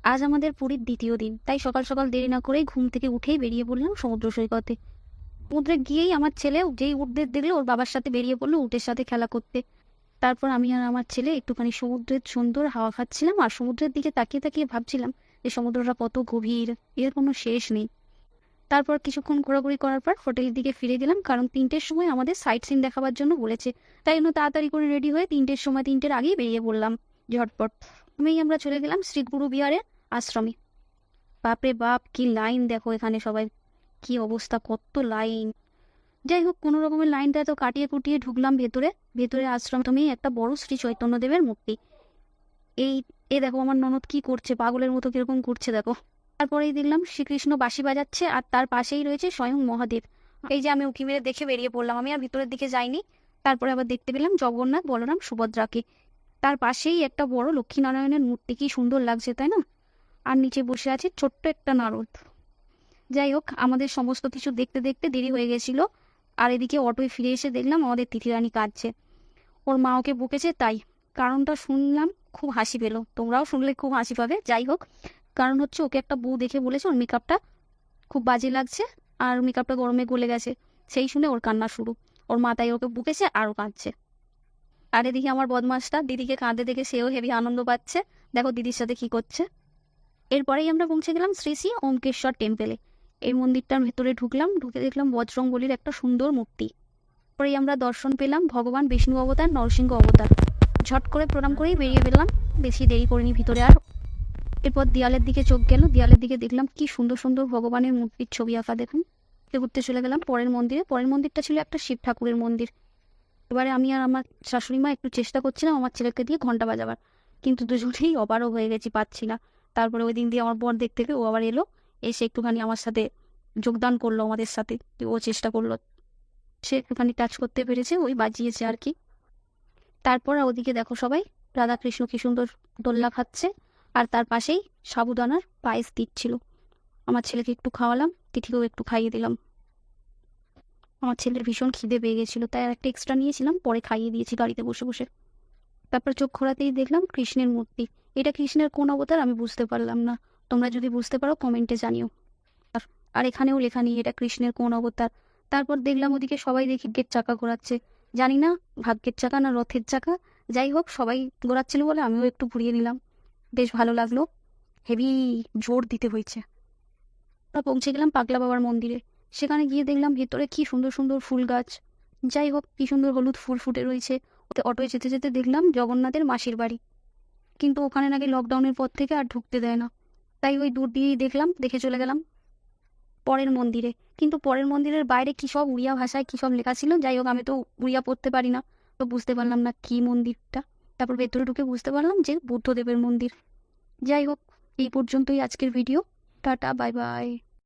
আজ আমাদের পুরীর দ্বিতীয় দিন, তাই সকাল সকাল দেরি না করেই ঘুম থেকে উঠেই বেরিয়ে পড়লাম সমুদ্র সৈকতে। সমুদ্রে গিয়েই আমার ছেলে যেই উঠদের দেখলো ওর বাবার সাথে বেরিয়ে পড়লো উটের সাথে খেলা করতে। তারপর আমি আর আমার ছেলে একটুখানি সমুদ্রের সুন্দর হাওয়া খাচ্ছিলাম আর সমুদ্রের দিকে তাকিয়ে তাকিয়ে ভাবছিলাম যে সমুদ্রটা কত গভীর, এর কোনো শেষ নেই। তারপর কিছুক্ষণ ঘোরাঘুরি করার পর হোটেলের দিকে ফিরে গেলাম, কারণ 3টের সময় আমাদের সাইট সিন দেখাবার জন্য বলেছে। তাই জন্য তাড়াতাড়ি করে রেডি হয়ে 3টের আগেই বেরিয়ে পড়লাম ঝটপট। আমরা চলে গেলাম শ্রী গুরু বিহারের আশ্রমে। বাপরে বাপ, কি লাইন দেখো এখানে সবাই, কি অবস্থা, কত লাইন। যাই হোক, কোনো রকমের লাইনটা তো কাটিয়ে কুটিয়ে ঢুকলাম ভেতরে। ভেতরে আশ্রমে একটা বড় শ্রী চৈতন্যদেবের মূর্তি। এই এ দেখো আমার ননদ কি করছে, পাগলের মতো কিরকম করছে দেখো। তারপরেই দেখলাম শ্রীকৃষ্ণ বাঁশি বাজাচ্ছে আর তার পাশেই রয়েছে স্বয়ং মহাদেব। এই যে আমি উঁকি মেরে দেখে বেরিয়ে পড়লাম, আমি আর ভিতরের দিকে যাইনি। তারপরে আবার দেখতে পেলাম জগন্নাথ, বলরাম, সুভদ্রাকে। তার পাশেই একটা বড় লক্ষ্মীনারায়ণের মূর্তি, কি সুন্দর লাগছে তাই না। আর নিচে বসে আছে ছোট্ট একটা নারদ। যাই হোক, আমাদের সমস্ত কিছু দেখতে দেখতে দেরি হয়ে গেছিল। আর এদিকে অটোয় ফিরে এসে দেখলাম আমাদের তিথিরানী কাঁদছে। ওর মা ওকে বকেছে, তাই কারণটা শুনলাম, খুব হাসি পেলো। তোমরাও শুনলে খুব হাসি পাবে। যাই হোক, কারণ হচ্ছে ওকে একটা বউ দেখে বলেছে ওর মেকআপটা খুব বাজে লাগছে আর মেকআপটা গরমে গলে গেছে। সেই শুনে ওর কান্না শুরু। ওর মা তাই ওকে বকেছে আর ও কাঁদছে। আর এদিকে আমার বদমাসটা দিদিকে কাঁদতে দেখে সেও হেভি আনন্দ পাচ্ছে। দেখো দিদির সাথে কি করছে। এরপরেই আমরা পৌঁছে গেলাম শ্রী শ্রী ওমকেশ্বর টেম্পেলে। এই মন্দিরটার ভেতরে ঢুকলাম, ঢুকে দেখলাম বজরংবলীর একটা সুন্দর মূর্তি। পরেই আমরা দর্শন পেলাম ভগবান বিষ্ণু অবতার, নরসিংহ অবতার। ঝট করে প্রণাম করেই বেরিয়ে পেলাম, বেশি দেরি করিনি ভিতরে আর। এরপর দেয়ালের দিকে চোখ গেল, দেয়ালের দিকে দেখলাম কি সুন্দর সুন্দর ভগবানের মূর্তির ছবি আঁকা। দেখুন, ঘুরতে চলে গেলাম পরের মন্দিরে। পরের মন্দিরটা ছিল একটা শিব ঠাকুরের মন্দির। এবারে আমি আর আমার শাশুড়ি মা একটু চেষ্টা করছিলাম আমার ছেলেকে দিয়ে ঘন্টা বাজাবার, কিন্তু দুজনেই অবারও হয়ে গেছি, পাচ্ছি না। তারপরে ওই দিন দিয়ে আমার বর দেখতে গিয়ে ও আবার এলো, এসে একটুখানি আমার সাথে যোগদান করলো আমাদের সাথে। ও চেষ্টা করলো, সে একটুখানি টাচ করতে পেরেছে, ওই বাজিয়েছে আর কি। তারপর ওদিকে দেখো সবাই রাধাকৃষ্ণ কি সুন্দর দোল্লা খাচ্ছে, আর তার পাশেই সাবুদানার পায়েস দিচ্ছিল। আমার ছেলেকে একটু খাওয়ালাম, তিথিকেও একটু খাইয়ে দিলাম। আমার ছেলের ভীষণ খিদে পেয়ে গেছিল, তাই আর একটা এক্সট্রা নিয়েছিলাম, পরে খাইয়ে দিয়েছি গাড়িতে বসে বসে। তারপর চোখ ঘোরাতেই দেখলাম কৃষ্ণের মূর্তি। এটা কৃষ্ণের কোন অবতার আমি বুঝতে পারলাম না, তোমরা যদি বুঝতে পারো কমেন্টে জানিও। আর আর এখানেও লেখা নেই এটা কৃষ্ণের কোন অবতার। তারপর দেখলাম ওদিকে সবাই দেখি গেট চাকা ঘোরাচ্ছে, জানি না ভাগ্যের চাকা না রথের চাকা। যাই হোক, সবাই ঘোরাচ্ছিল বলে আমিও একটু ঘুরিয়ে নিলাম, বেশ ভালো লাগলো। হেভি জোর দিতে হয়েছে। আমরা পৌঁছে গেলাম পাগলা বাবার মন্দিরে। সেখানে গিয়ে দেখলাম ভেতরে কি সুন্দর সুন্দর ফুল গাছ। যাই হোক, কি সুন্দর হলুদ ফুল ফুটে রয়েছে। ওতে অটোয় যেতে যেতে দেখলাম জগন্নাথের মাসির বাড়ি, কিন্তু ওখানে নাকি লকডাউনের পর থেকে আর ঢুকতে দেয় না। তাই ওই দূর দিয়েই দেখলাম, দেখে চলে গেলাম পরের মন্দিরে। কিন্তু পরের মন্দিরের বাইরে কি সব উড়িয়া ভাষায় কি সব লেখা ছিল। যাই হোক, আমি তো উড়িয়া পড়তে পারি না, তো বুঝতে পারলাম না কি মন্দিরটা। তারপর ভেতরে ঢুকে বুঝতে পারলাম যে বুদ্ধদেবের মন্দির। যাই হোক, এই পর্যন্তই আজকের ভিডিও। Tata, bye bye.